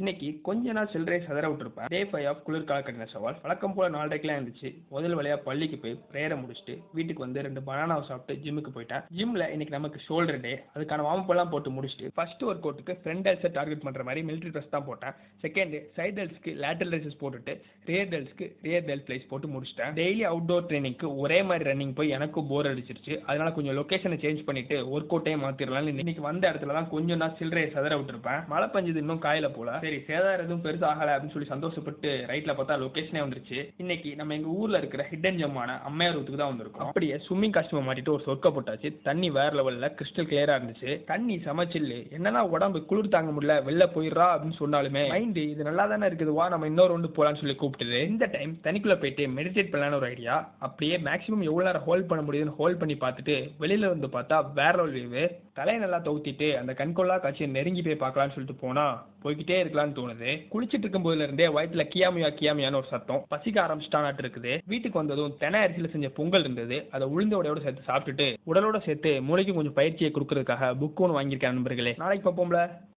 இன்னைக்கு கொஞ்ச நாள் சில்லறை சதற விட்டுருப்பேன். டே 5 ஆஃப் குளிர்கால கடின சவால். வழக்கம் போல 4:30க்கெல்லாம் இருந்துச்சு. முதல் வேலையா பள்ளிக்கு போய் பிரேயரை முடிச்சுட்டு வீட்டுக்கு வந்து 2 பனானாவை சாப்பிட்டு ஜிம்முக்கு போயிட்டேன். ஜிம்ல இன்னைக்கு நமக்கு ஷோல்டர் டே. அதுக்கான வார்ம் எல்லாம் போட்டு முடிச்சுட்டு ஃபர்ஸ்ட் ஒர்க் அவுட்டுக்கு ஃப்ரண்ட் டெல்ஸை டார்கெட் பண்ற மாதிரி மிலிட்டரி ட்ரெஸ் தான் போட்டேன். செகண்ட் சைட் டெல்ஸ்க்கு லேட்டரல் ரைசஸ் போட்டுட்டு ரியர் டெல்ஸ்க்கு ரியர் டெல் பிளேஸ் போட்டு முடிச்சிட்டேன். டெய்லி அவுட்டோர் ட்ரைனிங்க்கு ஒரே மாதிரி ரன்னிங் போய் எனக்கும் போர் அடிச்சிருச்சு. அதனால கொஞ்சம் லொகேஷனை சேஞ்ச் பண்ணிட்டு ஒர்க் அவுட்டே மாத்திரலாம். இன்னைக்கு வந்த இடத்துல தான் கொஞ்சம் நான் சில்லறையை சதற விட்டுருப்பேன். மழை பெஞ்சது இன்னும் காயில போல. சரி சேதாரம் எதுவும் பெருசு ஆகல அப்படின்னு சொல்லி சந்தோஷப்பட்டு ரைட்ல பார்த்தா லொகேஷனே வந்துருச்சு. இன்னைக்கு நம்ம எங்க ஊர்ல இருக்கிற ஹிடன் ஜம்மான அம்மையார் ஊத்துக்கு தான் வந்திருக்கோம். அப்படியே ஸ்விம்மிங் காஸ்டியூம் மாட்டிட்டு ஒரு சொர்க்க போட்டாச்சு. தண்ணி வேற லெவல்ல கிறிஸ்டல் கிளியரா இருந்துச்சு. தண்ணி சமைச்சில்லு என்னன்னா உடம்பு குளிர் தாங்க முடியல வெளில போயிடுறா அப்படின்னு சொன்னாலுமே மைண்ட் இது நல்லா தானே இருக்குது, வா நம்ம இன்னொரு ஒன்று போலான்னு சொல்லி கூப்பிட்டுது. இந்த டைம் தண்ணிக்குள்ள போயிட்டு மெடிடேட் பண்ணலான்னு ஒரு ஐடியா. அப்படியே மேக்ஸிமம் எவ்வளவு நேரம் ஹோல்ட் பண்ண முடியுதுன்னு ஹோல்ட் பண்ணி பார்த்துட்டு வெளியில வந்து பார்த்தா வேற ஒரு வியூ. தலையை நல்லா தவுத்திட்டு அந்த கண்கொள்ளா காட்சியை நெருங்கி போய் பார்க்கலாம்னு சொல்லிட்டு போனா போய்கிட்டே இருக்கலாம்னு தோணுது. குளிச்சிட்டு இருக்கும் போதுல இருந்தே வயிற்றுல கியாமியா கியாமியான்னு ஒரு சத்தம். பசிக்க ஆரம்பிச்சிட்டானாட்டு இருக்குது. வீட்டுக்கு வந்ததும் தெனை அரிசியில செஞ்ச பொங்கல் இருந்தது. அதை உளுந்தோடையோட சேர்த்து சாப்பிட்டுட்டு உடலோட சேர்த்து மூளைக்கும் கொஞ்சம் பயிற்சியை கொடுக்கறதுக்காக புக் ஒன்று வாங்கியிருக்கேன் நண்பர்களே. நாளைக்கு பார்ப்போம்ல.